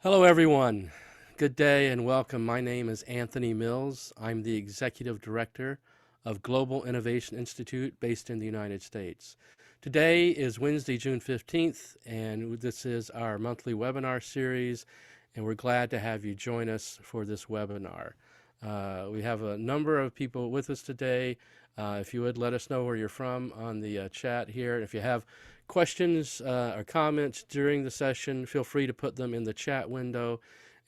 Hello, everyone. Good day and welcome. My name is Anthony Mills. I'm the Executive Director of Global Innovation Institute based in the United States. Today is Wednesday, June 15th, and this is our monthly webinar series, and we're glad to have you join us for this webinar. We have a number of people with us today. If you would let us know where you're from on the chat here. If you have questions or comments during the session, feel free to put them in the chat window.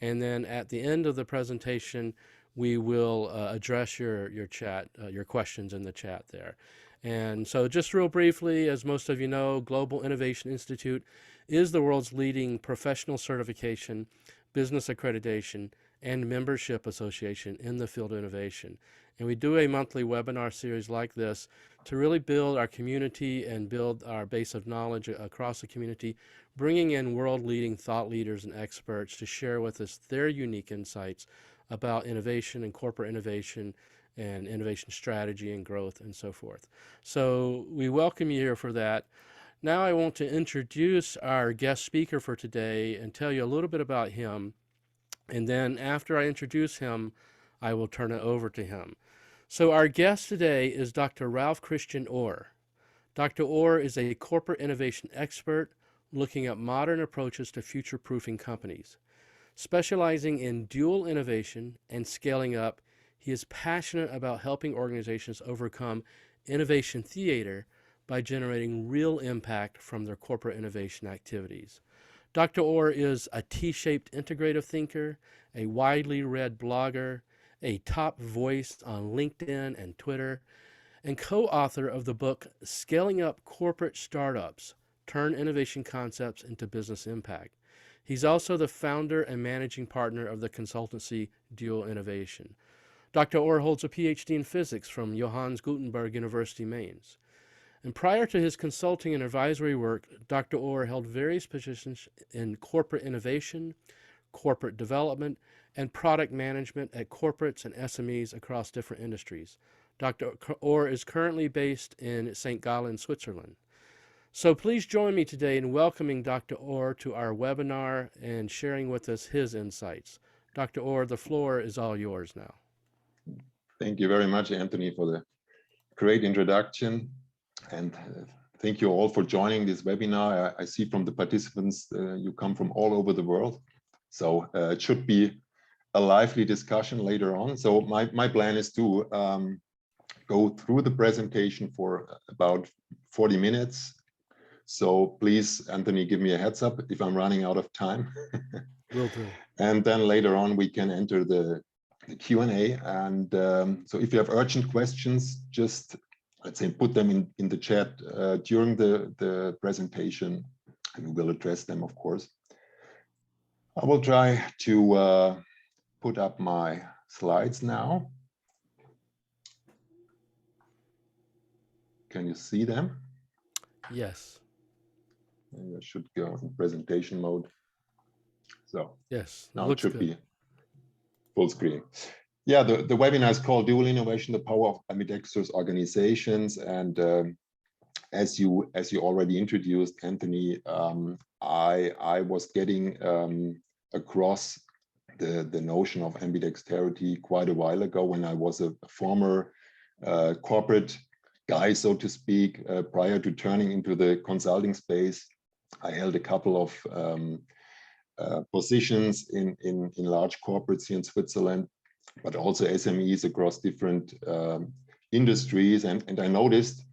And then at the end of the presentation, we will address your chat, your questions in the chat there. And so just real briefly, as most of you know, Global Innovation Institute is the world's leading professional certification, business accreditation, and membership association in the field of innovation. And we do a monthly webinar series like this to really build our community and build our base of knowledge across the community, bringing in world-leading thought leaders and experts to share with us their unique insights about innovation and corporate innovation and innovation strategy and growth and so forth. So we welcome you here for that. Now I want to introduce our guest speaker for today and tell you a little bit about him. And then after I introduce him, I will turn it over to him. So our guest today is Dr. Ralph Christian Orr. Dr. Orr is a corporate innovation expert looking at modern approaches to future-proofing companies. Specializing in dual innovation and scaling up, he is passionate about helping organizations overcome innovation theater by generating real impact from their corporate innovation activities. Dr. Orr is a T-shaped integrative thinker, a widely read blogger, a top voice on LinkedIn and Twitter, and co-author of the book Scaling Up Corporate Startups, Turn Innovation Concepts into Business Impact. He's also the founder and managing partner of the consultancy Dual Innovation. Dr. Orr holds a PhD in physics from Johannes Gutenberg University, Mainz. And prior to his consulting and advisory work, Dr. Orr held various positions in corporate innovation, corporate development, and product management at corporates and SMEs across different industries. Dr. Orr is currently based in St. Gallen, Switzerland. So please join me today in welcoming Dr. Orr to our webinar and sharing with us his insights. Dr. Orr, the floor is all yours now. Thank you very much, Anthony, for the great introduction. And thank you all for joining this webinar. I see from the participants, you come from all over the world. So it should be a lively discussion later on. So my plan is to go through the presentation for about 40 minutes. So please, Anthony, give me a heads up if I'm running out of time. Will do. And then later on, we can enter the Q&A. And so if you have urgent questions, just let's say put them in the chat during the presentation, and we will address them, of course. I will try to put up my slides now. Can you see them? Yes. I should go in presentation mode. So yes, now it should good. be full screen. Yeah, the webinar is called Dual Innovation, the Power of Ambidextrous Organizations. And as you already introduced, Anthony, I was getting across the notion of ambidexterity quite a while ago when I was a former corporate guy, so to speak. Prior to turning into the consulting space, I held a couple of positions in large corporates here in Switzerland, but also SMEs across different industries. And I noticed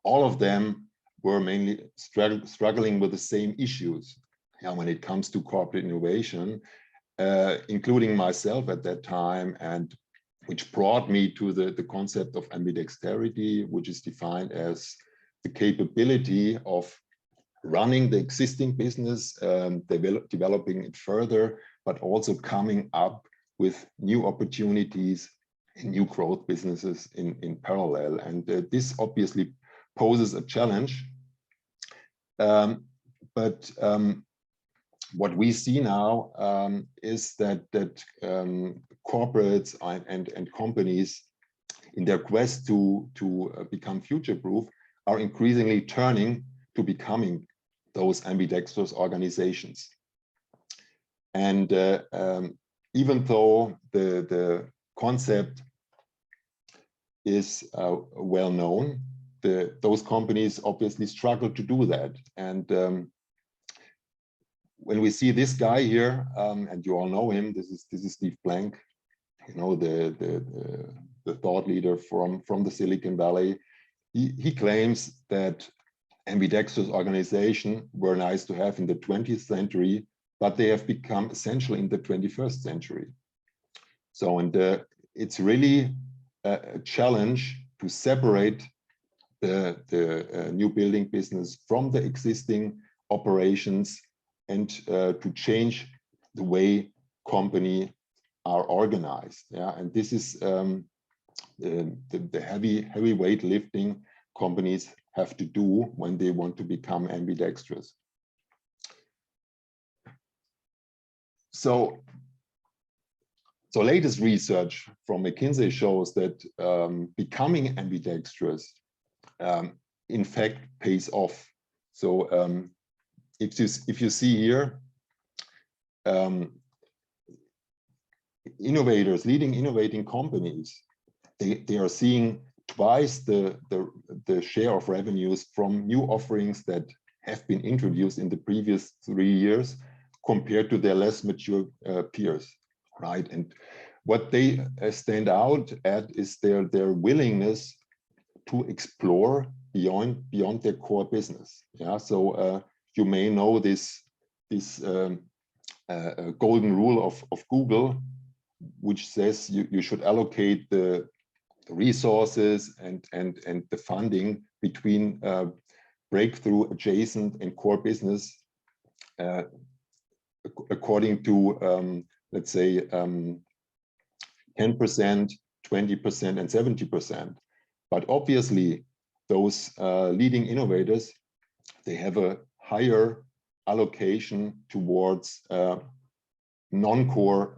all of them were mainly struggling with the same issues when it comes to corporate innovation, including myself at that time, and which brought me to the concept of ambidexterity, which is defined as the capability of running the existing business, developing it further, but also coming up with new opportunities and new growth businesses in parallel. And this obviously poses a challenge. But what we see now is that corporates and companies, in their quest to become future-proof, are increasingly turning to becoming those ambidextrous organizations. And even though the concept is well known, those companies obviously struggle to do that. And when we see this guy here, and you all know him, this is Steve Blank, you know, the thought leader from the Silicon Valley. He claims that ambidextrous organizations were nice to have in the 20th century, but they have become essential in the 21st century. So, and it's really a challenge to separate the new building business from the existing operations, and to change the way companies are organized. Yeah, and this is the heavyweight lifting companies have to do when they want to become ambidextrous. So latest research from McKinsey shows that becoming ambidextrous in fact pays off. So if you see here, innovators, leading innovating companies, they are seeing twice the share of revenues from new offerings that have been introduced in the previous 3 years compared to their less mature peers, right? And what they stand out at is their willingness to explore beyond their core business. Yeah, so you may know this golden rule of Google, which says you should allocate the resources and the funding between breakthrough, adjacent, and core business according to let's say 10%, 20%, and 70%. But obviously, those leading innovators, they have a higher allocation towards non-core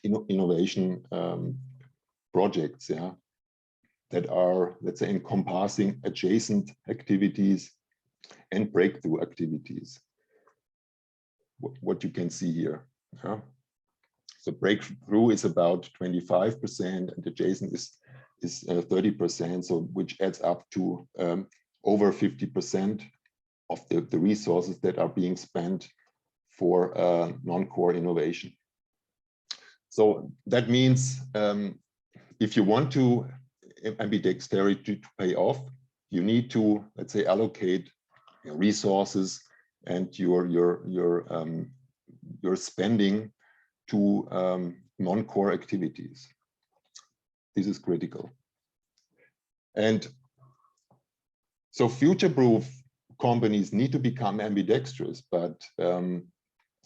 innovation projects, yeah, that are, let's say, encompassing adjacent activities and breakthrough activities. What you can see here. Yeah. So breakthrough is about 25%, and adjacent is 30%, so which adds up to over 50% of the resources that are being spent for non-core innovation. So that means if you want to ambidexterity to pay off, you need to, let's say, allocate your resources and your spending to non-core activities. This is critical. And so future-proof companies need to become ambidextrous, but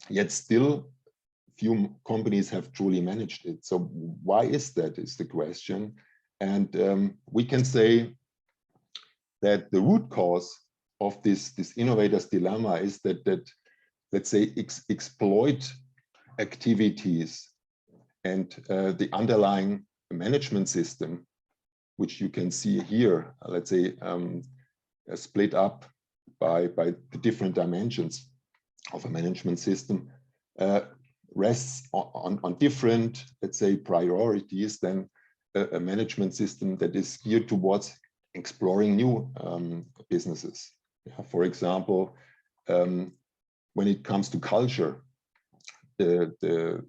yet still few companies have truly managed it. So why is that, is the question. And we can say that the root cause of this innovator's dilemma is that let's say, exploit activities and the underlying management system, which you can see here, let's say, split up by the different dimensions of a management system, rests on different, let's say, priorities than a management system that is geared towards exploring new businesses. Yeah, for example, when it comes to culture, the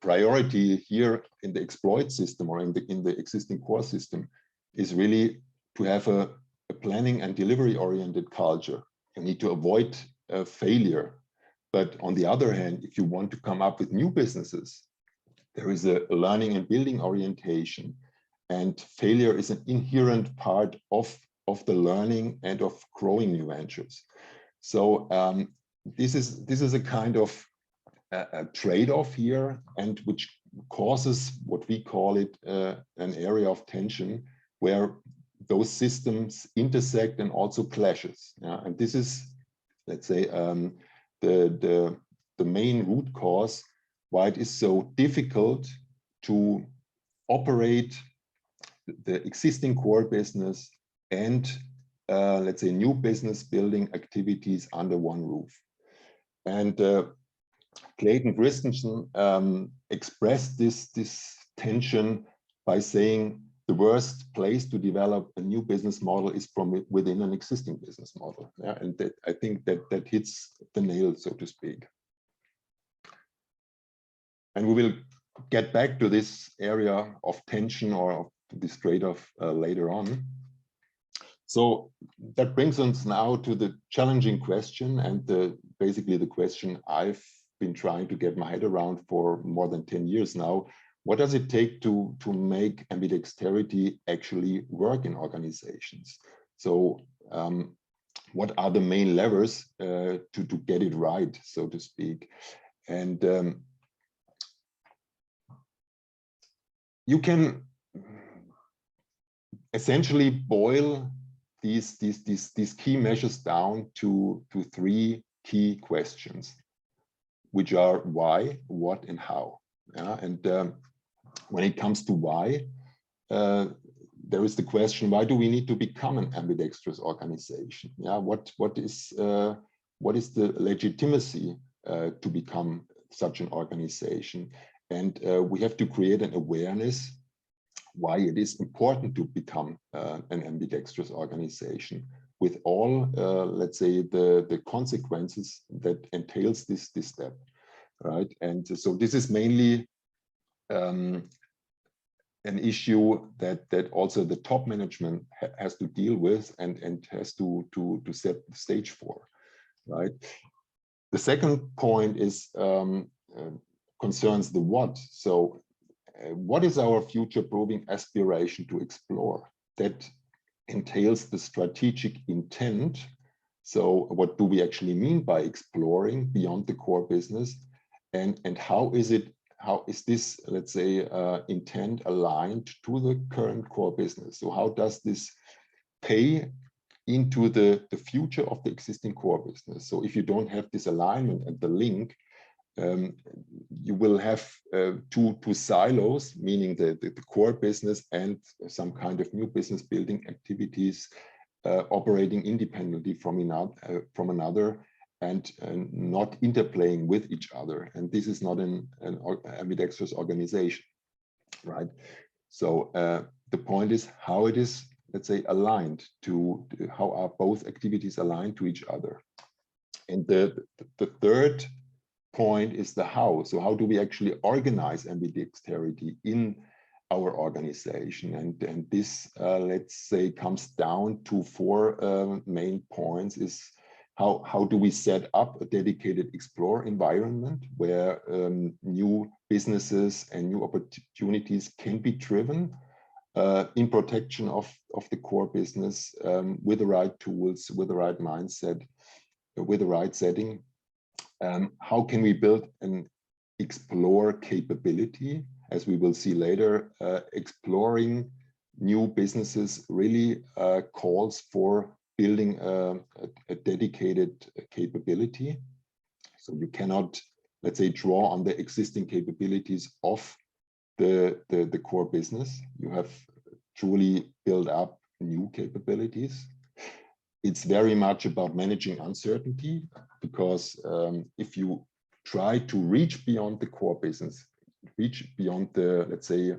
priority here in the exploit system or in the existing core system is really to have a planning and delivery oriented culture. You need to avoid failure. But on the other hand, if you want to come up with new businesses, there is a learning and building orientation, and failure is an inherent part of the learning and of growing new ventures. So this is a kind of a trade-off here, and which causes what we call it an area of tension, where those systems intersect and also clashes. Yeah? And this is, let's say, the main root cause why it is so difficult to operate the existing core business and let's say new business building activities under one roof. And Clayton Christensen expressed this tension by saying the worst place to develop a new business model is from within an existing business model. Yeah, and that, I think that hits the nail, so to speak. And we will get back to this area of tension or of this trade-off later on. So that brings us now to the challenging question, and basically the question I've been trying to get my head around for more than 10 years now. What does it take to make ambidexterity actually work in organizations? So what are the main levers to get it right, so to speak? And you can essentially boil these key measures down to three key questions, which are why, what, and how. Yeah? And when it comes to why, there is the question: why do we need to become an ambidextrous organization? Yeah, what is the legitimacy to become such an organization? And we have to create an awareness why it is important to become an ambidextrous organization, with all, let's say, the consequences that entails this step, right? And so this is mainly an issue that also the top management has to deal with and has to set the stage for, right? The second point is concerns the what. So what is our future-proofing aspiration to explore? That entails the strategic intent. So what do we actually mean by exploring beyond the core business? And how is this, let's say, intent aligned to the current core business? So how does this pay into the future of the existing core business? So if you don't have this alignment and the link, you will have two silos, meaning the core business and some kind of new business building activities operating independently from another, and not interplaying with each other. And this is not an ambidextrous organization, right? So the point is how it is, let's say, aligned to how are both activities aligned to each other. And the third point is the how. So how do we actually organize ambidexterity in our organization? And this, let's say, comes down to four main points. Is how do we set up a dedicated explore environment where new businesses and new opportunities can be driven in protection of the core business, with the right tools, with the right mindset, with the right setting. How can we build an explore capability? As we will see later, exploring new businesses really calls for building a dedicated capability. So you cannot, let's say, draw on the existing capabilities of the core business. You have truly built up new capabilities. It's very much about managing uncertainty, because if you try to reach beyond the core business, reach beyond the, let's say,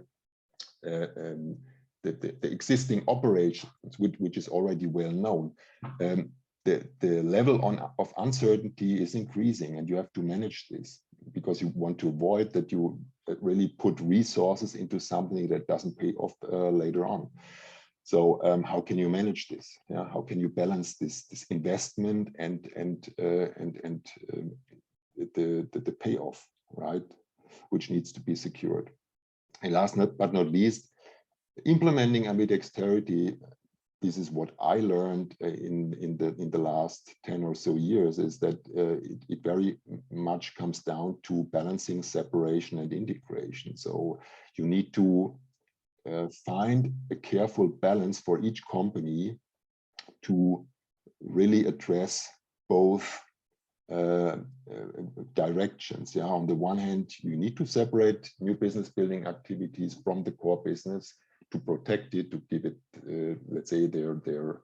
the existing operations, which is already well known, the level of uncertainty is increasing, and you have to manage this, because you want to avoid that you really put resources into something that doesn't pay off later on. So how can you manage this? Yeah, how can you balance this investment and the payoff, right? Which needs to be secured. And last but not least, implementing ambidexterity. This is what I learned in the last 10 or so years, is that it very much comes down to balancing separation and integration. So you need to find a careful balance for each company to really address both directions. Yeah, on the one hand, you need to separate new business building activities from the core business to protect it, to give it, let's say, their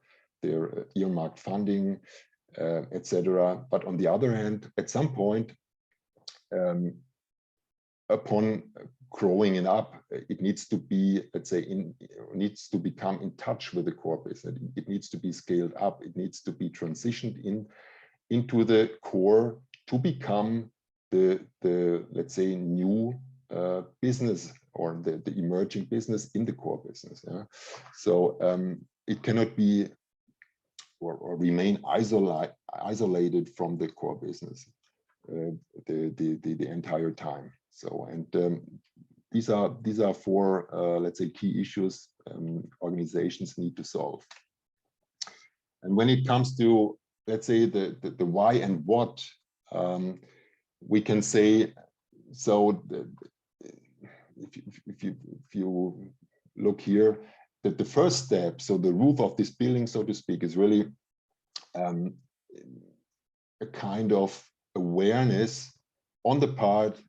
earmarked funding, etc. But on the other hand, at some point, upon growing it up, it needs to be, let's say, needs to become in touch with the core business. It needs to be scaled up. It needs to be transitioned into the core to become the let's say, new business, or the emerging business in the core business. Yeah? So it cannot be or remain isolated from the core business the entire time. So, and these are four, let's say, key issues organizations need to solve. And when it comes to, let's say, the why and what, we can say, so if you look here, that the first step, so the roof of this building, so to speak, is really a kind of awareness on the part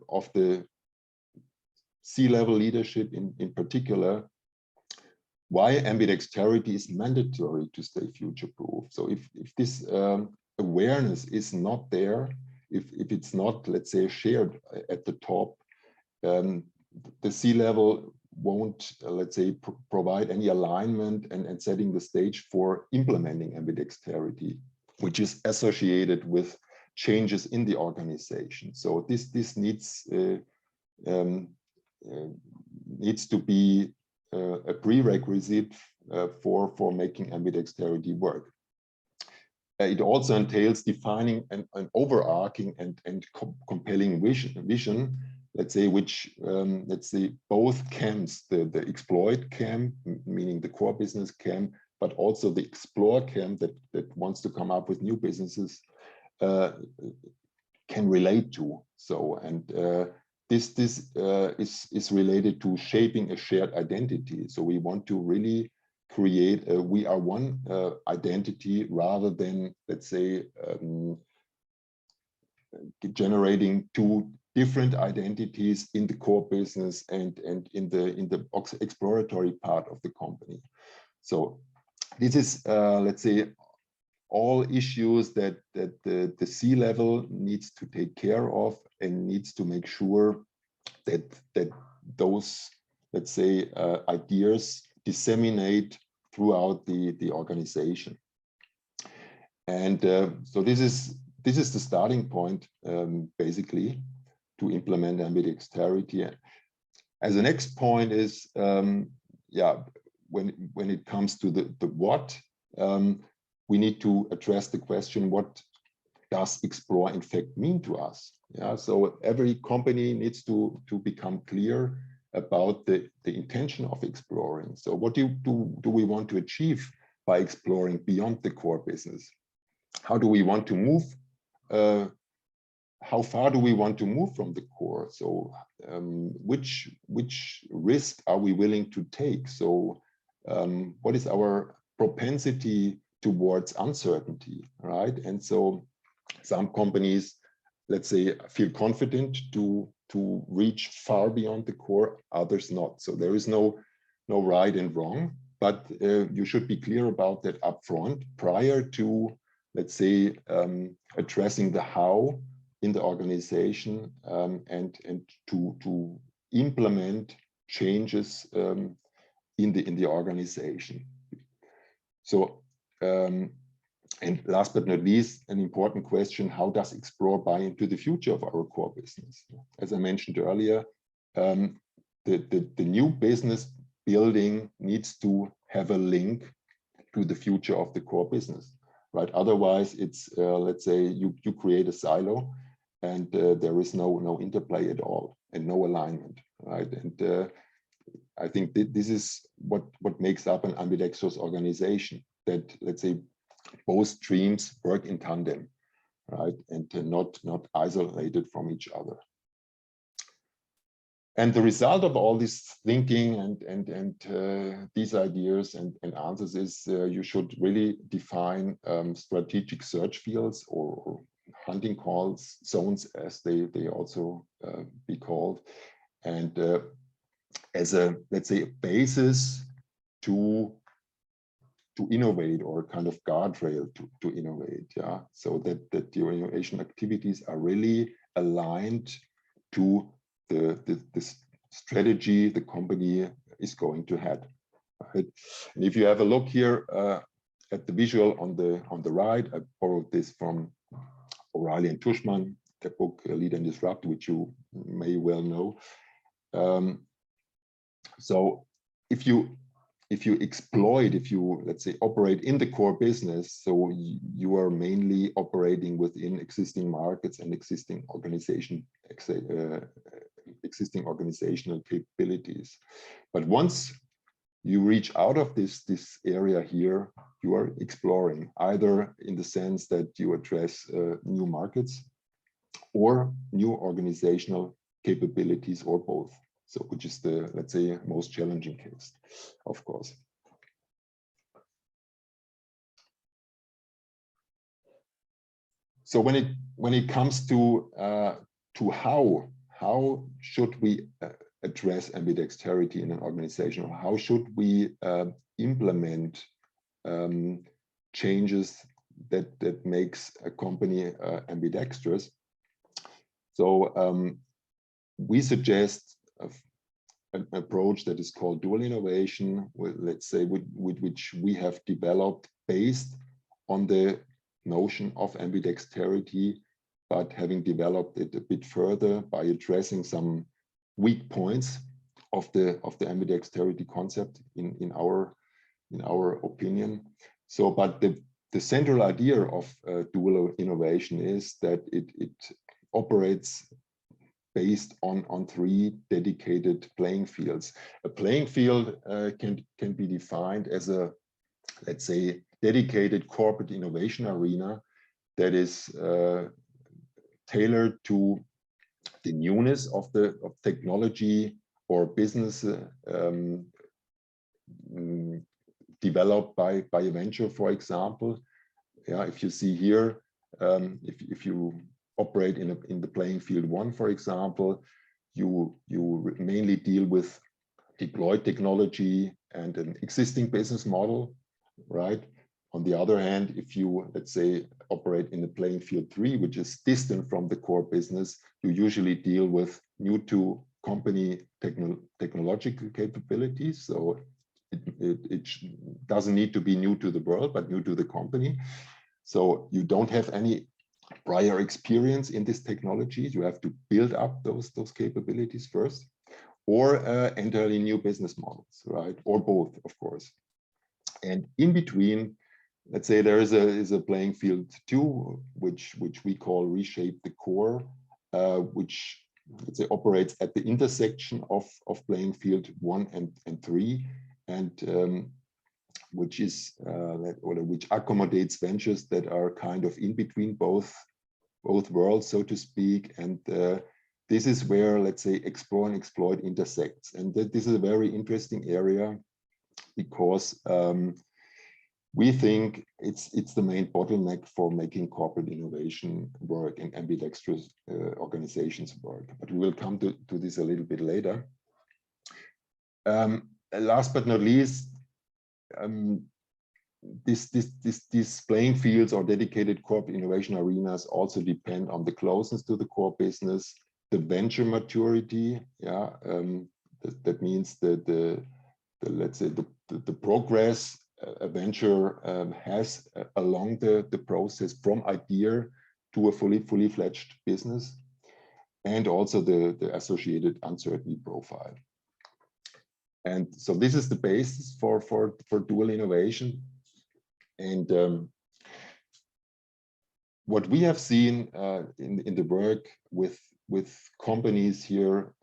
of the C-level leadership in particular, why ambidexterity is mandatory to stay future-proof. So if this awareness is not there, if it's not, let's say, shared at the top, the C-level won't, let's say, provide any alignment and setting the stage for implementing ambidexterity, which is associated with changes in the organization. So this needs to be a prerequisite for making ambidexterity work. It also entails defining an overarching and compelling vision, let's say, which, let's say, both camps, the exploit camp, meaning the core business camp, but also the explore camp that wants to come up with new businesses, can relate to. So, and this is related to shaping a shared identity. So we want to really create a we are one identity, rather than, let's say, generating two different identities in the core business and in the exploratory part of the company. So this is, let's say, all issues that the C-level needs to take care of and needs to make sure that those, let's say, ideas disseminate throughout the organization. And so this is the starting point, basically, to implement ambidexterity. As the next point is, yeah, when it comes to the what, we need to address the question, what does explore in fact mean to us? Yeah, so every company needs to become clear about the intention of exploring. So what do we want to achieve by exploring beyond the core business? How do we want to move? How far do we want to move from the core? So which risk are we willing to take? So what is our propensity towards uncertainty, right? And so some companies, let's say, feel confident to reach far beyond the core, others not. So there is no right and wrong, but you should be clear about that upfront prior to, let's say, addressing the how in the organization, and to implement changes in the organization. So, and last but not least, an important question: how does explore buy into the future of our core business? As I mentioned earlier, the new business building needs to have a link to the future of the core business, right? Otherwise, it's let's say you create a silo, and there is no interplay at all and no alignment, right? And I think this is what makes up an ambidextrous organization, that, let's say, both streams work in tandem, right? And not isolated from each other. And the result of all this thinking and these ideas and answers is you should really define strategic search fields, or hunting calls, zones, as they also be called, and as a, let's say, a basis to innovate, or kind of guardrail to innovate. Yeah, so that your innovation activities are really aligned to the strategy the company is going to have. Right? And if you have a look here at the visual on the right, I borrowed this from O'Reilly and Tushman, the book Lead and Disrupt, which you may well know. So if you exploit, if you, let's say, operate in the core business, so you are mainly operating within existing markets and existing organizational capabilities. But once you reach out of this area here, you are exploring, either in the sense that you address new markets or new organizational capabilities, or both. So, which is the, let's say, most challenging case, of course. So when it comes to how should we address ambidexterity in an organization, or how should we implement changes that makes a company ambidextrous? So we suggest an approach that is called dual innovation, let's say, with which we have developed based on the notion of ambidexterity, but having developed it a bit further by addressing some weak points of the ambidexterity concept in our opinion. So, but the central idea of dual innovation is that it operates based on three dedicated playing fields. A playing field can be defined as a, let's say, dedicated corporate innovation arena that is tailored to the newness of technology or business developed by a venture, for example. Yeah, if you see here, if you operate in the playing field one, for example, you mainly deal with deployed technology and an existing business model, right? On the other hand, if you, let's say, operate in the playing field 3, which is distant from the core business, you usually deal with new to company technological capabilities. So it doesn't need to be new to the world, but new to the company. So you don't have any prior experience in these technologies. You have to build up those capabilities first, or entirely new business models, right? Or both, of course. And in between, let's say there is a playing field 2, which we call reshape the core, which, let's say, operates at the intersection of playing field 1 and 3, and which is which accommodates ventures that are kind of in between both worlds, so to speak. And this is where, let's say, explore and exploit intersects. And this is a very interesting area, because we think it's the main bottleneck for making corporate innovation work and ambidextrous organizations work. But we will come to this a little bit later. Last but not least, these playing fields or dedicated corporate innovation arenas also depend on the closeness to the core business, the venture maturity. Yeah, that means that let's say the progress a venture has along the process from idea to a fully fledged business, and also the associated uncertainty profile. And so this is the basis for dual innovation. And what we have seen in the work with companies here,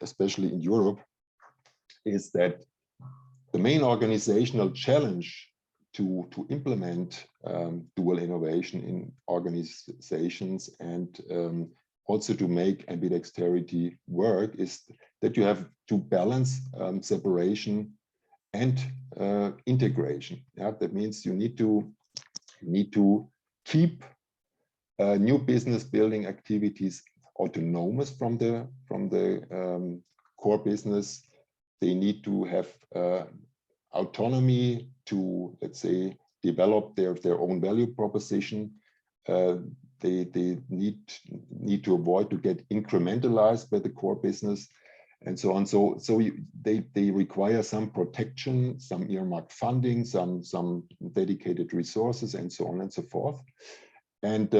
especially in Europe, is that the main organizational challenge to implement dual innovation in organizations and also to make ambidexterity work is that you have to balance separation and integration. Yeah, that means you need to keep new business building activities autonomous from the core business. They need to have autonomy to, let's say, develop their own value proposition. They need to avoid to get incrementalized by the core business, and so on. So they require some protection, some earmarked funding, some dedicated resources, and so on and so forth. And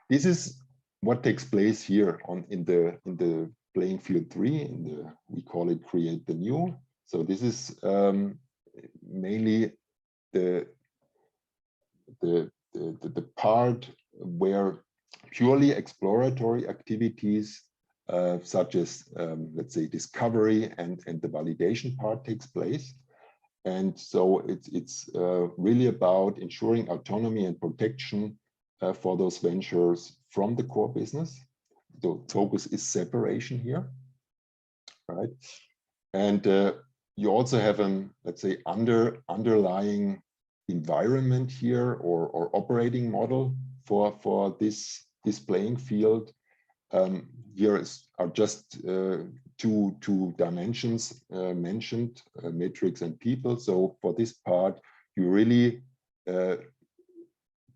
this is what takes place here in the playing field 3. We call it create the new. So this is mainly the part where purely exploratory activities such as let's say discovery and the validation part takes place. And so it's really about ensuring autonomy and protection for those ventures from the core business. The focus is separation here, right? And you also have an, let's say, underlying environment here or operating model for this playing field. Here are just two dimensions mentioned, metrics and people. So for this part, you really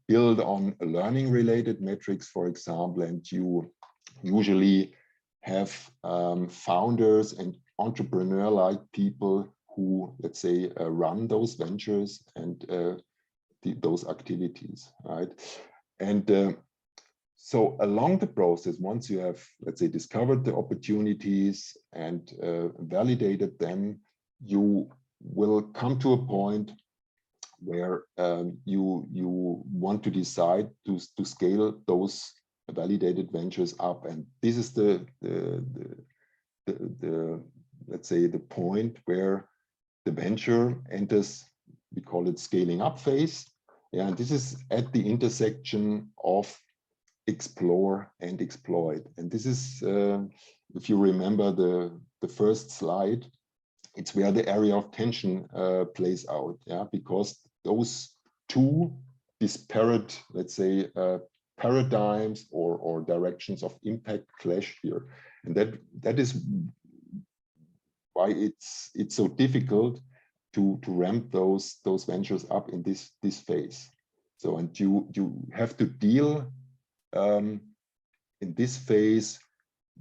build on learning related metrics, for example, and you usually have founders and entrepreneur-like people who, let's say, run those ventures and those activities, right? And so along the process, once you have, let's say, discovered the opportunities and validated them, you will come to a point where you want to decide to scale those validated ventures up. And this is the let's say, the point where the venture enters, we call it scaling up phase. Yeah, and this is at the intersection of explore and exploit. And this is, if you remember the first slide, it's where the area of tension plays out, yeah, because those two disparate, let's say, paradigms or directions of impact clash here. And that is why it's so difficult to ramp those ventures up in this phase. So, and you have to deal in this phase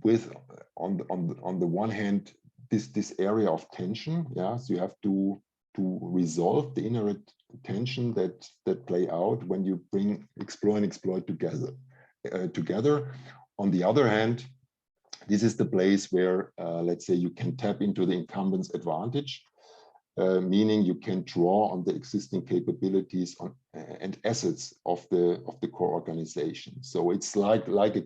with on the one hand this area of tension, yeah. So you have to resolve the inherent tension that play out when you bring explore and exploit together. On the other hand, this is the place where let's say you can tap into the incumbent's advantage, meaning you can draw on the existing capabilities and assets of the core organization. So it's like a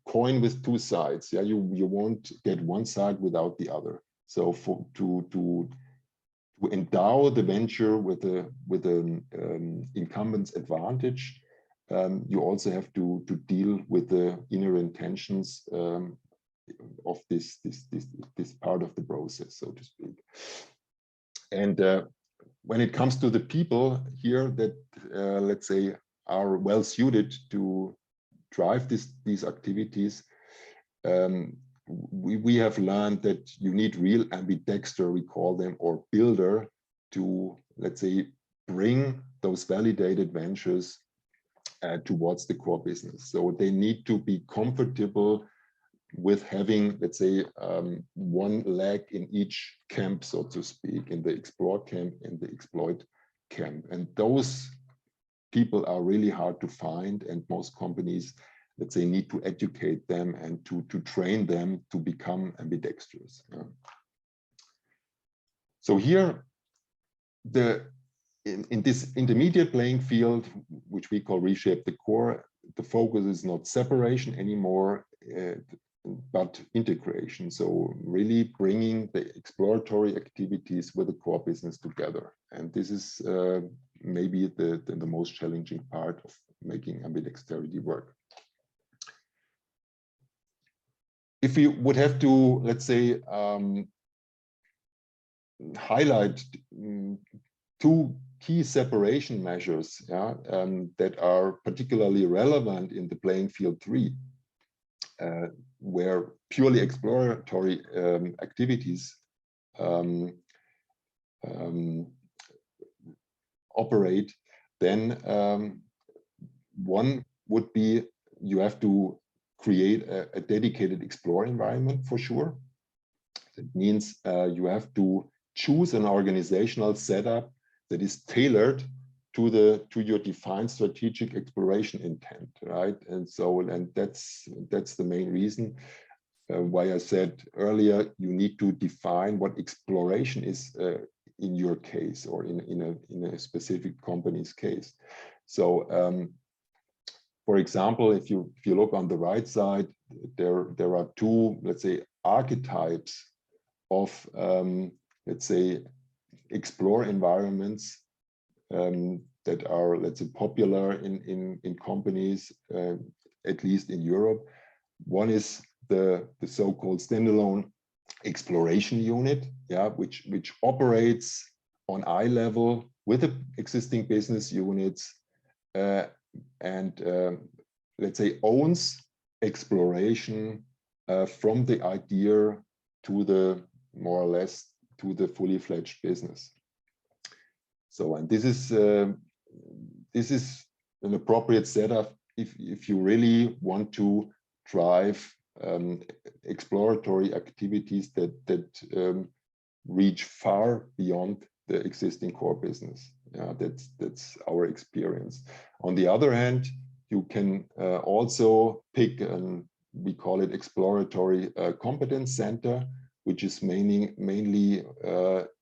coin with two sides. Yeah, you won't get one side without the other. So to endow the venture with an incumbent's advantage, you also have to deal with the inherent tensions of this part of the process, so to speak. And when it comes to the people here that, let's say, are well suited to drive these activities, we have learned that you need real ambidexter, we call them, or builder, to, let's say, bring those validated ventures towards the core business. So they need to be comfortable with having, let's say, one leg in each camp, so to speak, in the explore camp and the exploit camp. And those people are really hard to find, and most companies, let's say, need to educate them and to train them to become ambidextrous. Yeah. So here, in this intermediate playing field, which we call reshape the core, the focus is not separation anymore, but integration. So really bringing the exploratory activities with the core business together. And this is maybe the most challenging part of making ambidexterity work. If we would have to, let's say, highlight two key separation measures, yeah, that are particularly relevant in the playing field 3, where purely exploratory activities operate, then one would be you have to create a dedicated Explore environment for sure. That means you have to choose an organizational setup that is tailored to your defined strategic exploration intent, right? And that's the main reason why I said earlier you need to define what exploration is in your case or in a specific company's case. So for example, if you look on the right side, there are two, let's say, archetypes of let's say explore environments that are, let's say, popular in companies, at least in Europe. One is the so-called standalone exploration unit, yeah, which operates on eye level with the existing business units and let's say owns exploration from the idea to the more or less to the fully fledged business. So, and this is an appropriate setup if you really want to drive exploratory activities that reach far beyond the existing core business. Yeah, that's our experience. On the other hand, you can also pick we call it exploratory competence center, which is mainly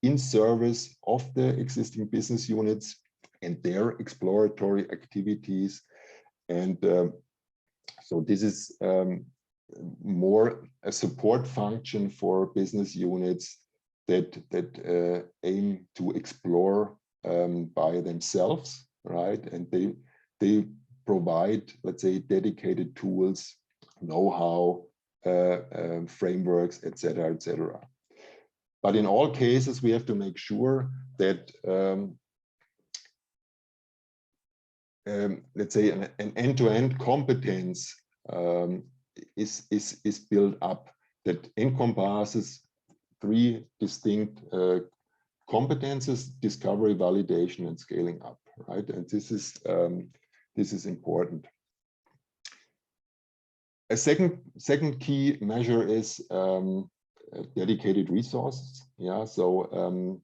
in service of the existing business units and their exploratory activities. And so this is more a support function for business units that aim to explore by themselves, right? And they provide, let's say, dedicated tools, know-how, frameworks, etc., etc. But in all cases, we have to make sure that let's say an end-to-end competence is built up that encompasses three distinct competences: discovery, validation, and scaling up, right? And this is important. A second key measure is dedicated resources. Yeah, so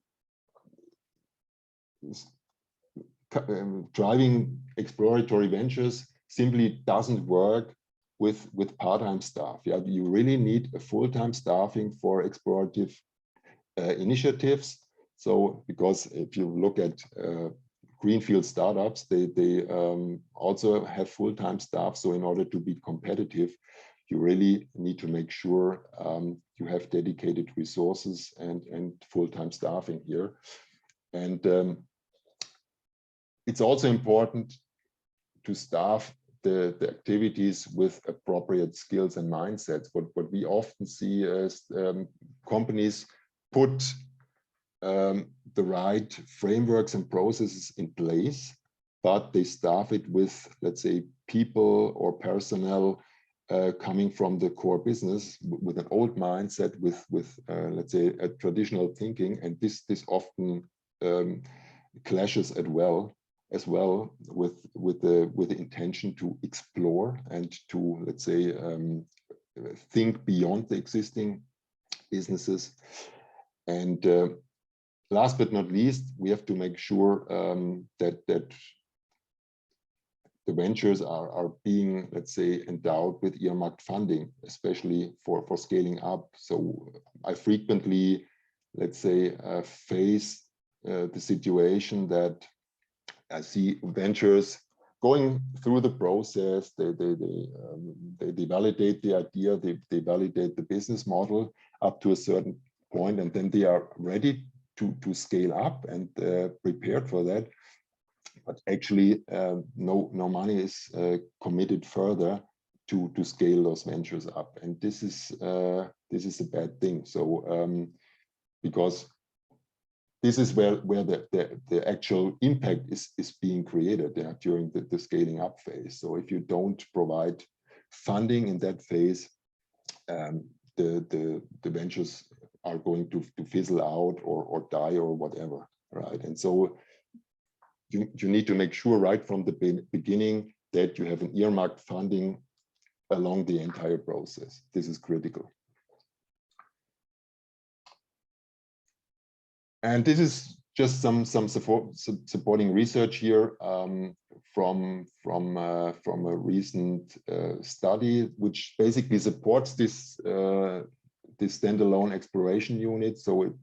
driving exploratory ventures simply doesn't work with part-time staff. Yeah, you really need a full-time staffing for explorative initiatives. So, because if you look at greenfield startups, they also have full-time staff. So in order to be competitive, you really need to make sure you have dedicated resources and full-time staffing here. And it's also important to staff the activities with appropriate skills and mindsets. What we often see is companies put the right frameworks and processes in place, but they staff it with, let's say, people or personnel coming from the core business with an old mindset, with let's say, a traditional thinking, and this often clashes as well with the intention to explore and to, let's say, think beyond the existing businesses. And last but not least, we have to make sure that the ventures are being, let's say, endowed with earmarked funding, especially for scaling up. So I frequently, let's say, face the situation that I see ventures going through the process. They validate the idea, they validate the business model up to a certain point, and then they are ready to scale up and prepared for that. But actually, no money is committed further to scale those ventures up, and this is a bad thing. So because this is where the actual impact is being created during the scaling up phase. So if you don't provide funding in that phase, the ventures are going to fizzle out or die or whatever, right? And so you need to make sure right from the beginning that you have an earmarked funding along the entire process. This is critical. And this is just some supporting research here from a recent study, which basically supports this this standalone exploration unit. So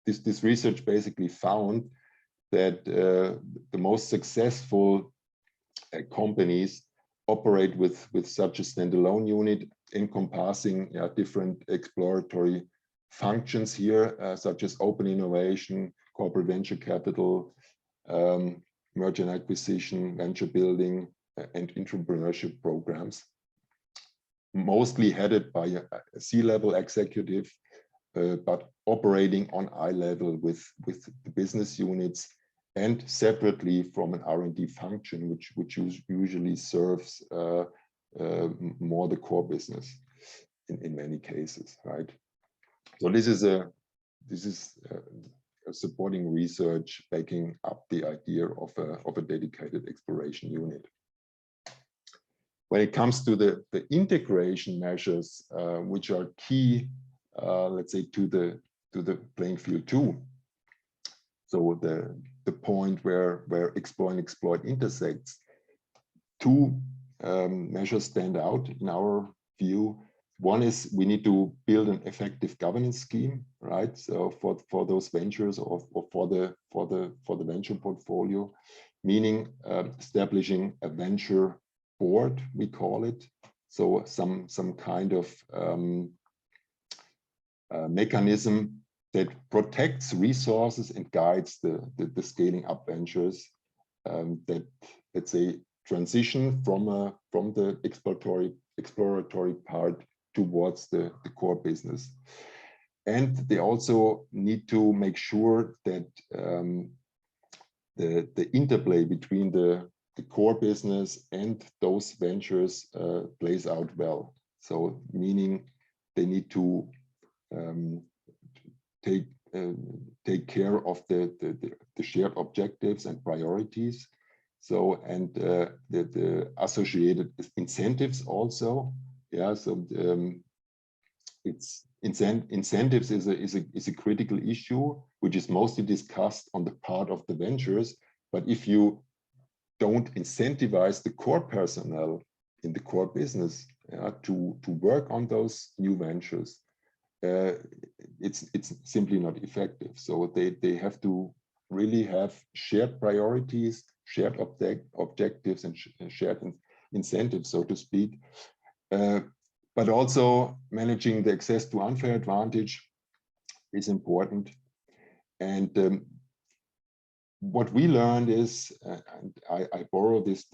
this research basically found that the most successful companies operate with such a standalone unit encompassing different exploratory functions here, such as open innovation, corporate venture capital, merger and acquisition, venture building, and entrepreneurship programs, mostly headed by a C-level executive, but operating on eye level with the business units and separately from an R&D function, which usually serves more the core business in many cases, right? So this is a supporting research backing up the idea of a dedicated exploration unit. When it comes to the integration measures, which are key, let's say, to the playing field too. So the point where explore and exploit intersects, two measures stand out in our view. One is we need to build an effective governance scheme, right? So for those ventures or for the venture portfolio, meaning establishing a venture board, we call it. So some kind of mechanism that protects resources and guides the scaling up ventures that, let's say, transition from the exploratory part towards the core business. And they also need to make sure that the interplay between the core business and those ventures plays out well. So meaning they need to take care of the shared objectives and priorities. So, and the associated incentives also. Yeah, so incentives is a critical issue, which is mostly discussed on the part of the ventures. But if you don't incentivize the core personnel in the core business to work on those new ventures, it's simply not effective. So they have to really have shared priorities, shared objectives, and shared incentives, so to speak. But also managing the access to unfair advantage is important. And what we learned is, and I borrow this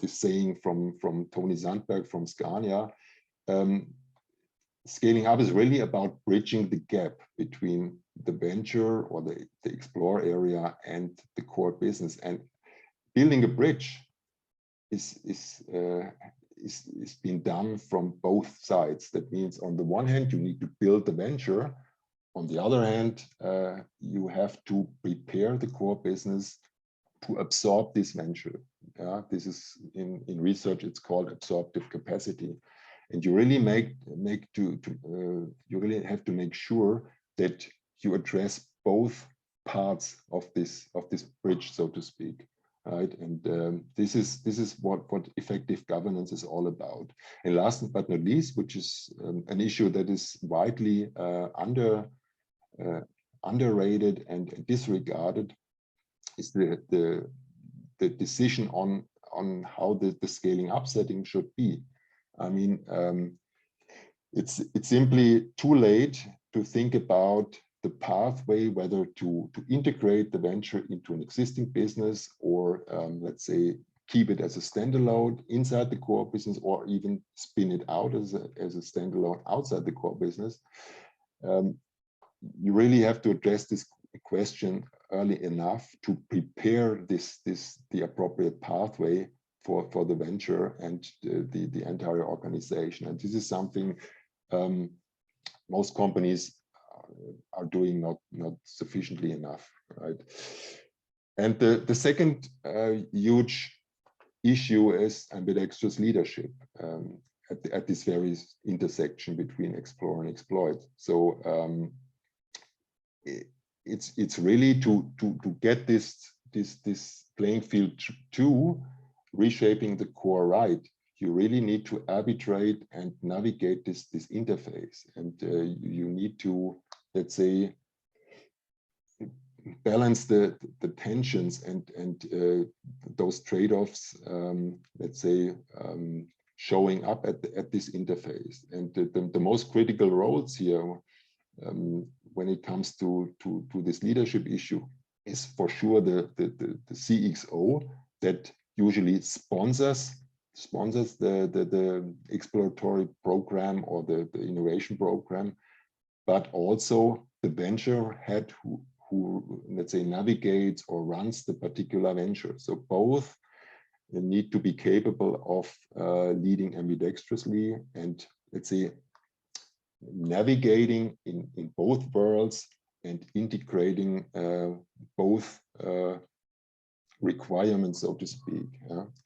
saying from Tony Sandberg from Scania. Scaling up is really about bridging the gap between the venture or the explore area and the core business, and building a bridge is being done from both sides. That means on the one hand, you need to build the venture. On the other hand, you have to prepare the core business to absorb this venture. This is in research, it's called absorptive capacity. And you really you really have to make sure that you address both parts of this bridge, so to speak. Right, and this is what effective governance is all about. And last but not least, which is an issue that is widely underrated and disregarded, is the decision on how the scaling up setting should be. I mean, it's simply too late to think about the pathway, whether to integrate the venture into an existing business or let's say keep it as a standalone inside the core business, or even spin it out as a standalone outside the core business. You really have to address this question early enough to prepare the appropriate pathway for the venture and the entire organization. And this is something most companies are doing not sufficiently enough, right? And the second huge issue is ambidextrous leadership at this very intersection between explore and exploit. So it's really to get this playing field to reshaping the core right. You really need to arbitrate and navigate this interface, and you need to, let's say, balance the tensions and those trade-offs, let's say, showing up at this interface. And the most critical roles here when it comes to this leadership issue is for sure the CXO that usually sponsors the exploratory program or the innovation program, but also the venture head who let's say navigates or runs the particular venture. So both need to be capable of leading ambidextrously and, let's say, navigating in both worlds and integrating both requirements, so to speak.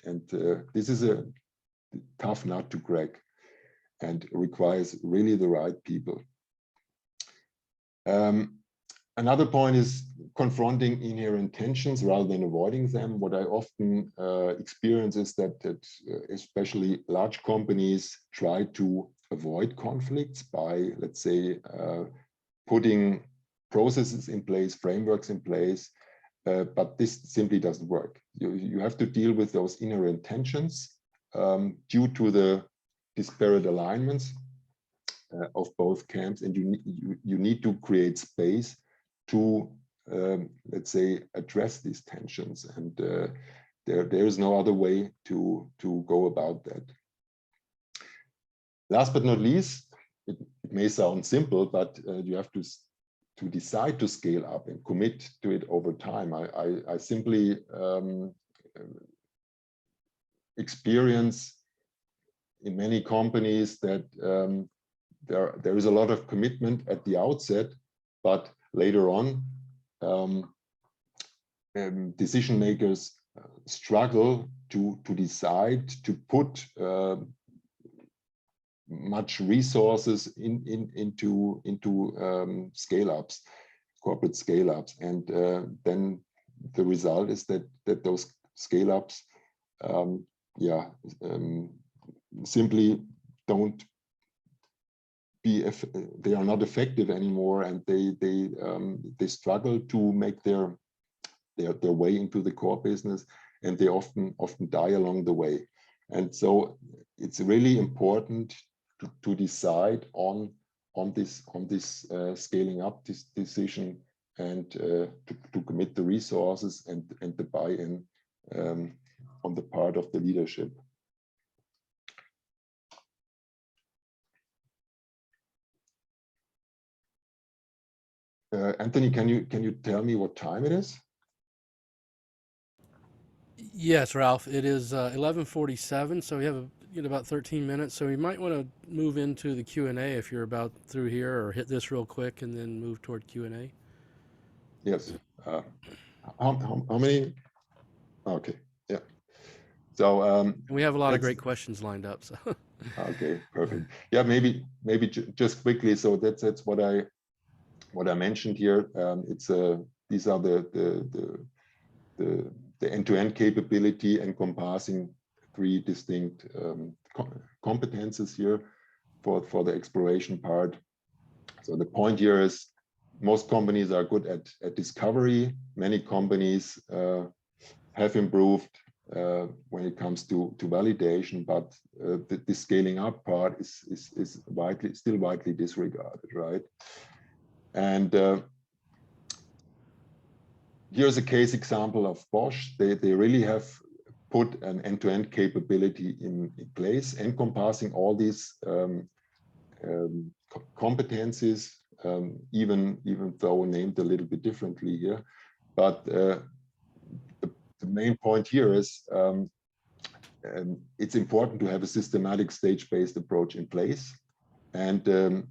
And this is a tough nut to crack and requires really the right people. Another point is confronting inherent tensions rather than avoiding them. What I often experience is that especially large companies try to avoid conflicts by, let's say, putting processes in place, frameworks in place, but this simply doesn't work. You have to deal with those inherent tensions due to the disparate alignments of both camps, and you need to create space to, let's say, address these tensions, and there is no other way to go about that. Last but not least, it may sound simple, but you have to decide to scale up and commit to it over time. I simply experience in many companies that there is a lot of commitment at the outset, but later on, decision makers struggle to decide to put much resources into scale-ups, corporate scale-ups, and then the result is that those scale-ups, simply don't they are not effective anymore, and they struggle to make their way into the core business, and they often die along the way. And so it's really important to decide on this scaling up this decision, and to commit the resources and the buy-in on the part of the leadership. Anthony, can you tell me what time it is? Yes, Ralph. It is 11:47, so we have about 13 minutes. So we might want to move into the Q&A if you're about through here, or hit this real quick and then move toward Q&A. Yes. How many? Okay. Yeah. So and we have a lot of great questions lined up. So. Okay, perfect. Yeah, maybe just quickly. So that's what I mentioned here. These are the end-to-end capability encompassing 3 distinct competences here for the exploration part. So the point here is most companies are good at discovery. Many companies have improved when it comes to validation, but the scaling up part is still widely disregarded, right? And here's a case example of Bosch. They really have put an end-to-end capability in place, encompassing all these competencies, even though named a little bit differently here. But the main point here is it's important to have a systematic stage-based approach in place. And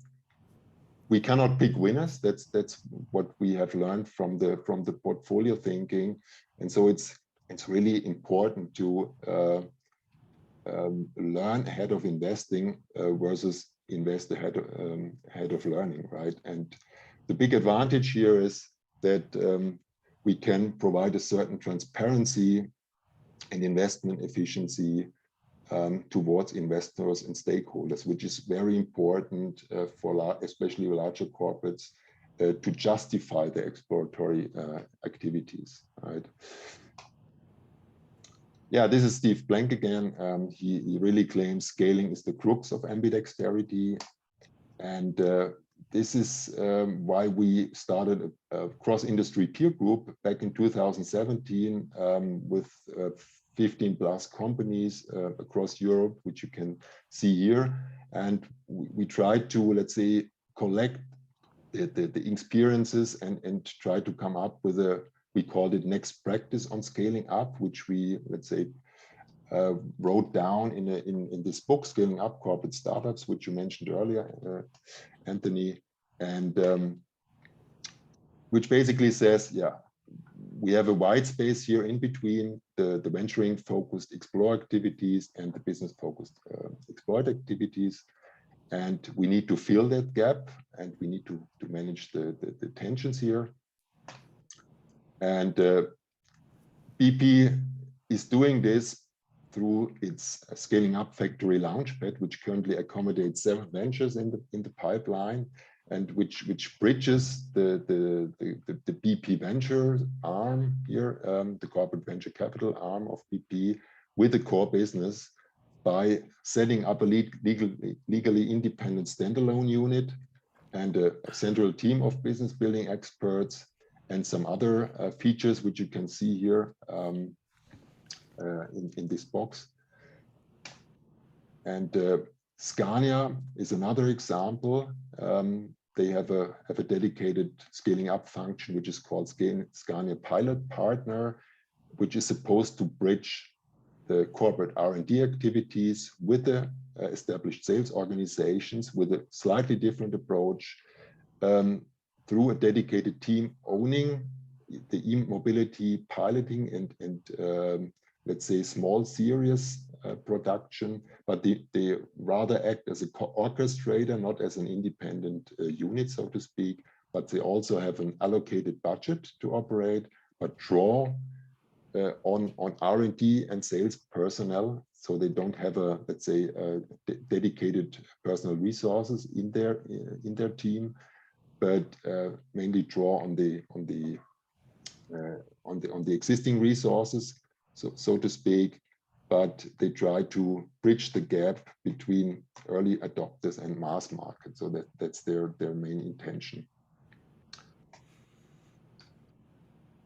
we cannot pick winners. That's what we have learned from the portfolio thinking. And so it's really important to learn ahead of investing versus invest ahead of learning, right? And the big advantage here is that we can provide a certain transparency and investment efficiency towards investors and stakeholders, which is very important for especially larger corporates to justify their exploratory activities, right? Yeah, this is Steve Blank again. He really claims scaling is the crux of ambidexterity. And this is why we started a cross-industry peer group back in 2017 with 15 plus companies across Europe, which you can see here. And we tried to, let's say, collect the experiences and try to come up with we called it next practice on scaling up, which we, let's say, wrote down in this book, Scaling Up Corporate Startups, which you mentioned earlier, Anthony, and which basically says, yeah, we have a wide space here in between the venturing focused explore activities and the business focused exploit activities. And we need to fill that gap, and we need to manage the tensions here. And BP is doing this through its Scaling Up Factory Launchpad, which currently accommodates 7 ventures in the pipeline, and which bridges the BP venture arm here, the corporate venture capital arm of BP, with the core business by setting up a legally independent standalone unit and a central team of business building experts and some other features which you can see here in this box. And Scania is another example. They have a dedicated scaling up function, which is called Scania Pilot Partner, which is supposed to bridge the corporate R&D activities with the established sales organizations with a slightly different approach through a dedicated team owning the e-mobility piloting and let's say small series production, but they rather act as a orchestrator, not as an independent unit, so to speak, but they also have an allocated budget to operate, but draw on R&D and sales personnel, so they don't have a, let's say, dedicated personal resources in their team, but mainly draw on the existing resources, so to speak. But they try to bridge the gap between early adopters and mass market, so that's their main intention.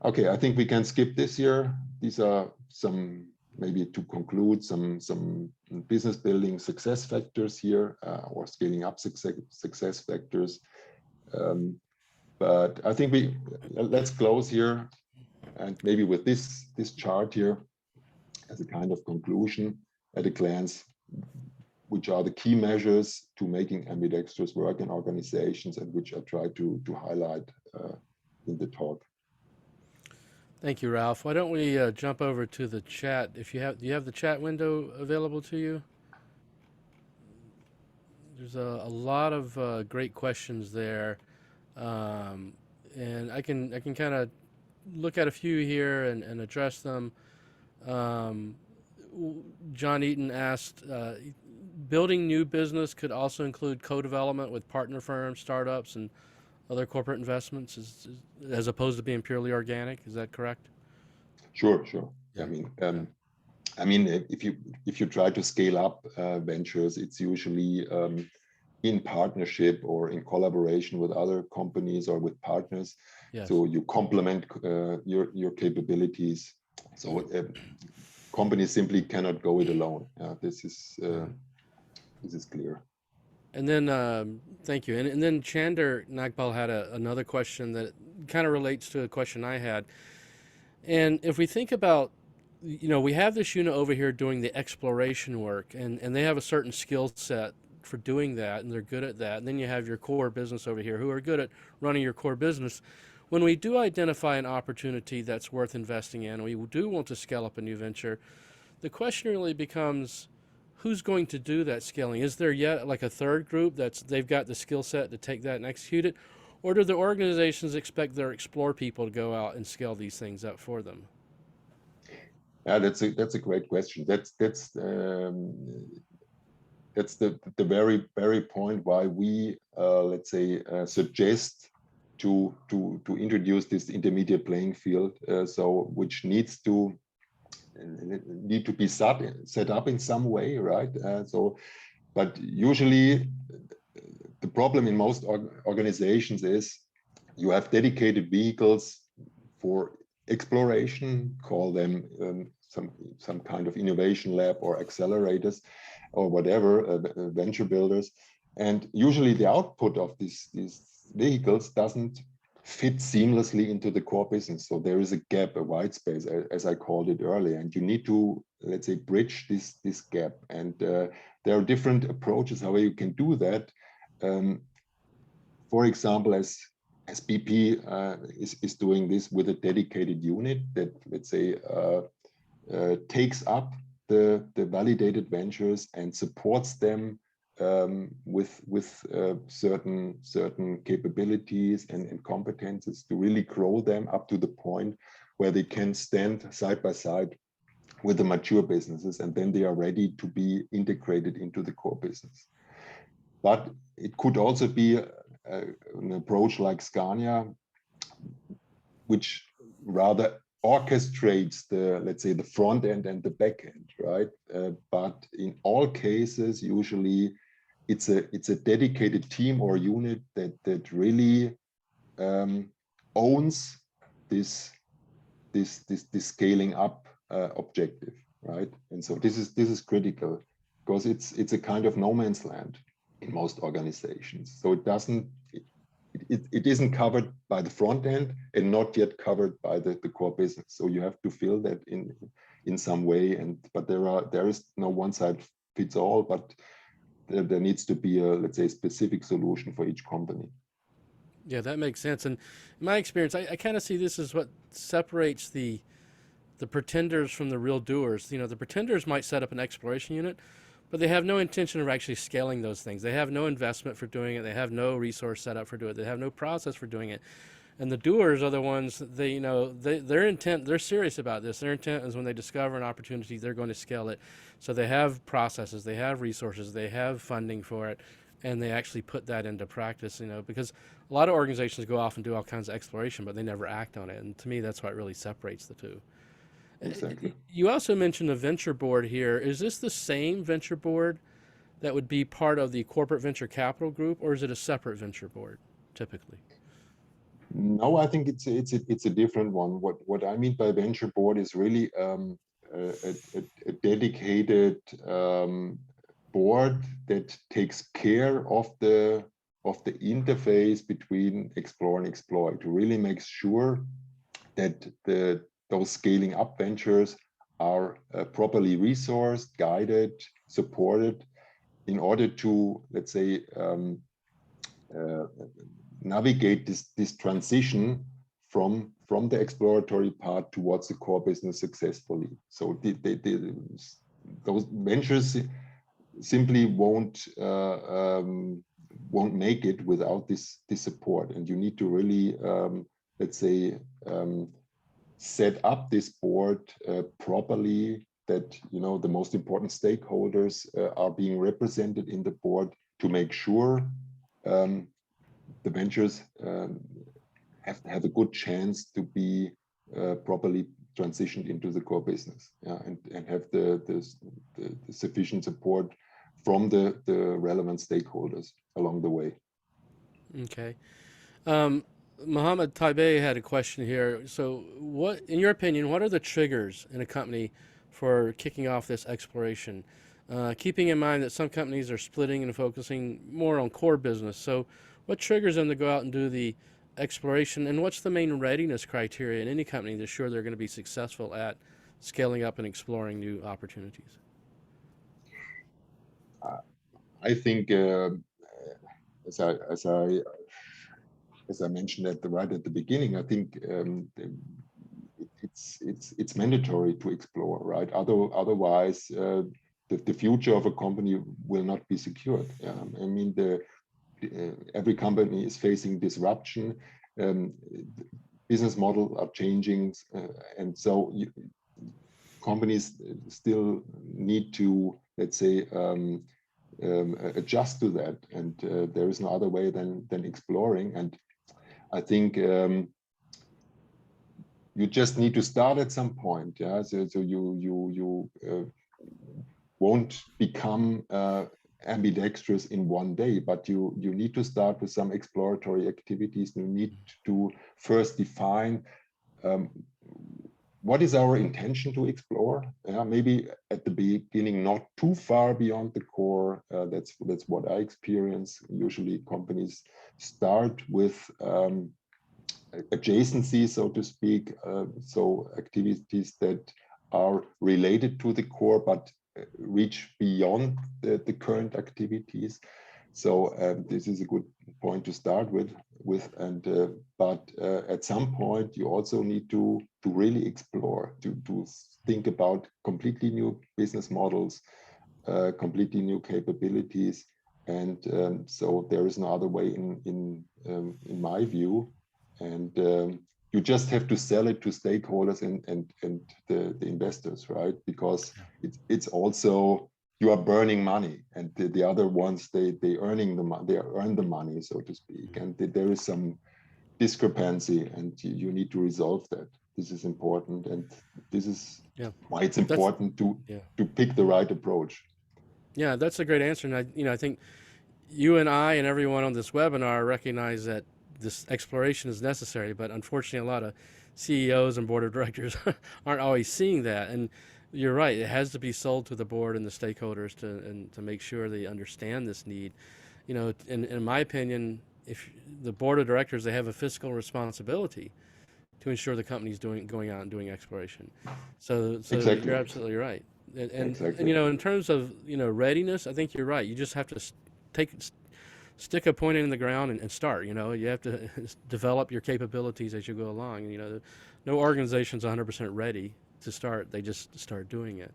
Okay, I think we can skip this here. These are some, maybe to conclude, some business building success factors here, or scaling up success factors. But I think let's close here, and maybe with this chart here as a kind of conclusion at a glance, which are the key measures to making ambidextrous work in organizations, and which I try to highlight in the talk. Thank you, Ralph. Why don't we jump over to the chat? Do you have the chat window available to you? There's a lot of great questions there, and I can kind of look at a few here and address them. John Eaton asked, building new business could also include co-development with partner firms, startups, and other corporate investments, as opposed to being purely organic. Is that correct? Sure. Yeah. I mean, if you try to scale up ventures, it's usually in partnership or in collaboration with other companies or with partners. Yes. So you complement your capabilities. So companies simply cannot go it alone. This is clear. And then, thank you. And then Chander Nagbal had another question that kind of relates to a question I had. And if we think about we have this unit over here doing the exploration work, and they have a certain skill set for doing that, and they're good at that. And then you have your core business over here who are good at running your core business. When we do identify an opportunity that's worth investing in, we do want to scale up a new venture, the question really becomes who's going to do that scaling? Is there yet like a third group they've got the skill set to take that and execute it? Or do the organizations expect their explore people to go out and scale these things up for them? Yeah, that's a great question. That's the very point why we let's say suggest to introduce this intermediate playing field, so which needs to be set up in some way, right? But usually the problem in most organizations is you have dedicated vehicles for exploration, call them some kind of innovation lab or accelerators or whatever, venture builders. And usually the output of these vehicles doesn't fit seamlessly into the core business. So there is a gap, a white space, as I called it earlier, and you need to, let's say, bridge this gap. And there are different approaches how you can do that. For example, as BP is doing this with a dedicated unit that, let's say, takes up the validated ventures and supports them with certain capabilities and competences to really grow them up to the point where they can stand side by side with the mature businesses, and then they are ready to be integrated into the core business. But it could also be an approach like Scania, which rather orchestrates the, let's say, the front end and the back end, right? But in all cases, usually it's a dedicated team or unit that really owns this scaling up objective, right? And so this is critical because it's a kind of no man's land in most organizations. So it isn't covered by the front end and not yet covered by the core business. So you have to fill that in some way. But there is no one size fits all, but there needs to be a, let's say, specific solution for each company. Yeah, that makes sense. And in my experience, I kind of see this as what separates the pretenders from the real doers. The pretenders might set up an exploration unit, but they have no intention of actually scaling those things. They have no investment for doing it. They have no resource set up for doing it. They have no process for doing it. And the doers are the ones their intent, they're serious about this. Their intent is when they discover an opportunity, they're going to scale it. So they have processes, they have resources, they have funding for it, and they actually put that into practice, because a lot of organizations go off and do all kinds of exploration, but they never act on it. And to me, that's what really separates the two. Exactly. You also mentioned a venture board here. Is this the same venture board that would be part of the corporate venture capital group, or is it a separate venture board typically? No, I think it's a different one. What I mean by venture board is really a dedicated board that takes care of the interface between explore and exploit to really make sure that those scaling up ventures are properly resourced, guided, supported in order to, let's say, navigate this transition from the exploratory part towards the core business successfully. So those ventures simply won't make it without this support, and you need to really let's say set up this board properly, that the most important stakeholders are being represented in the board to make sure the ventures have a good chance to be properly transitioned into the core business, and have the sufficient support from the relevant stakeholders along the way. Okay. Mohammed Taibeh had a question here. So, what, in your opinion, what are the triggers in a company for kicking off this exploration? Keeping in mind that some companies are splitting and focusing more on core business. So, what triggers them to go out and do the exploration, and what's the main readiness criteria in any company to ensure they're going to be successful at scaling up and exploring new opportunities? I think, as I as I as I mentioned right at the beginning, I think it's mandatory to explore, right? Otherwise, the future of a company will not be secured. I mean, every company is facing disruption. Business models are changing, and so companies still need to, let's say, adjust to that, and there is no other way than exploring. And I think you just need to start at some point. Yeah, so you won't become ambidextrous in one day, but you need to start with some exploratory activities. You need to first define what is our intention to explore. Maybe at the beginning, not too far beyond the core. That's what I experience. Usually companies start with adjacency, so to speak, so activities that are related to the core but reach beyond the current activities. So this is a good point to start with. But at some point, you also need to really explore, to think about completely new business models, completely new capabilities, and so there is no other way in my view. And you just have to sell it to stakeholders and the investors, right? Because it's also, you are burning money, and the other ones, they earn the money, so to speak, and there is some discrepancy, and you need to resolve that. This is important, and this is why it's important to pick the right approach. Yeah, that's a great answer, and I think you and I and everyone on this webinar recognize that this exploration is necessary, but unfortunately, a lot of CEOs and board of directors aren't always seeing that. And you're right; it has to be sold to the board and the stakeholders to make sure they understand this need. In my opinion, if the board of directors, they have a fiscal responsibility to ensure the company's going out and doing exploration. So Exactly. you're absolutely right. And exactly. in terms of readiness, I think you're right. You just have to stick a point in the ground and start. You have to develop your capabilities as you go along. No organization's 100% ready to start. They just start doing it.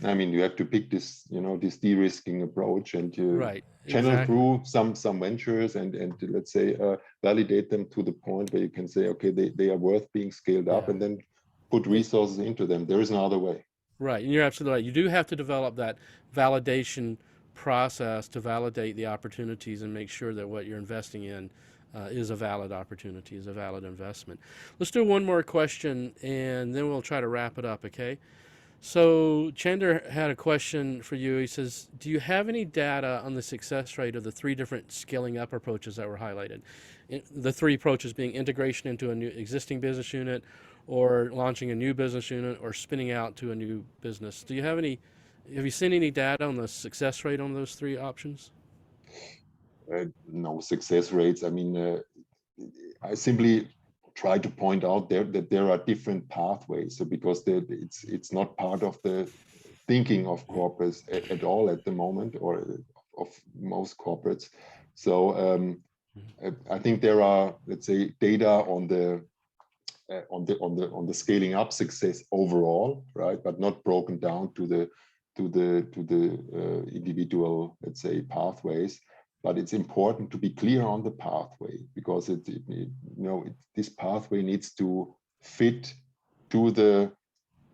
I mean, you have to pick this, this de-risking approach, and you Right, channel exactly. through some ventures, and let's say validate them to the point where you can say, okay, they are worth being scaled up, and then put resources into them. There is no other way. Right, and you're absolutely right. You do have to develop that validation process to validate the opportunities and make sure that what you're investing in is a valid opportunity, is a valid investment. Let's do one more question, and then we'll try to wrap it up, okay? So Chander had a question for you. He says, do you have any data on the success rate of the three different scaling up approaches that were highlighted? The three approaches being integration into a new existing business unit, or launching a new business unit, or spinning out to a new business. Have you seen any data on the success rate on those three options? No success rates. I mean, I simply try to point out that there are different pathways. So because it's not part of the thinking of corporates at all at the moment, or of most corporates. So I think there are, let's say, data on the scaling up success overall, right? But not broken down to the individual, let's say, pathways. But it's important to be clear on the pathway, because this pathway needs to fit to the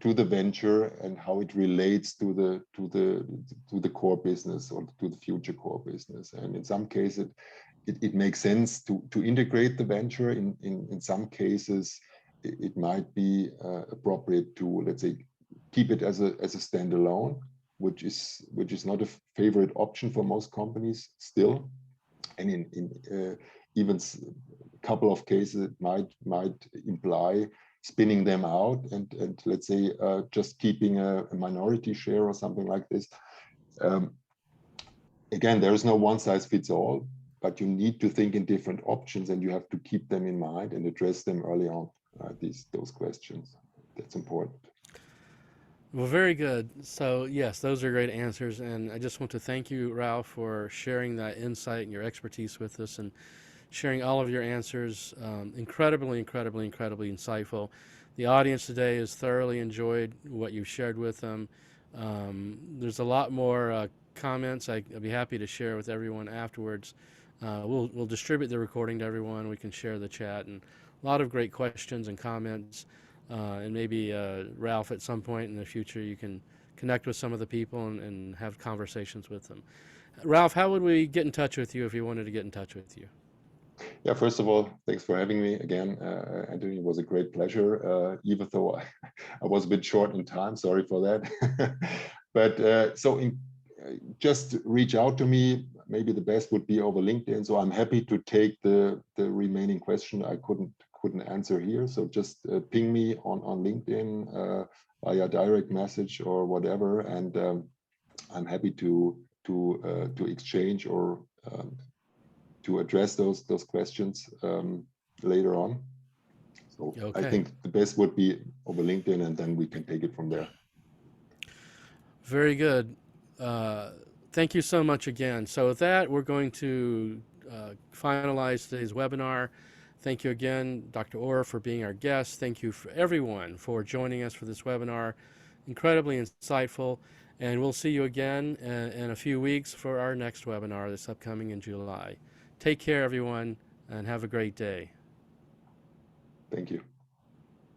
venture and how it relates to the core business, or to the future core business. And in some cases, it makes sense to integrate the venture. In some cases, it might be appropriate to, let's say, keep it as a standalone, which is not a favorite option for most companies still. And in even a couple of cases, it might imply spinning them out and let's say just keeping a minority share or something like this. Again, there is no one size fits all, but you need to think in different options, and you have to keep them in mind and address them early on. Those questions. That's important. Well, very good. So, yes, those are great answers. And I just want to thank you, Ralph, for sharing that insight and your expertise with us and sharing all of your answers. Incredibly insightful. The audience today has thoroughly enjoyed what you've shared with them. There's a lot more comments I'd be happy to share with everyone afterwards. We'll distribute the recording to everyone. We can share the chat and a lot of great questions and comments. And maybe Ralph, at some point in the future, you can connect with some of the people and have conversations with them. Ralph, how would we get in touch with you if we wanted to get in touch with you? Yeah, first of all, thanks for having me again, Anthony. It was a great pleasure, even though I was a bit short in time. Sorry for that. But just reach out to me. Maybe the best would be over LinkedIn. So I'm happy to take the remaining question I couldn't answer here. So just ping me on LinkedIn via direct message or whatever, and I'm happy to exchange or to address those questions later on. So I Okay. think the best would be over LinkedIn, and then we can take it from there. Very good. Uh, Thank you so much again. So, with that, we're going to finalize today's webinar. Thank you again, Dr. Orr, for being our guest. Thank you for everyone for joining us for this webinar. Incredibly insightful. And we'll see you again in a few weeks for our next webinar that's upcoming in July. Take care, everyone, and have a great day. Thank you.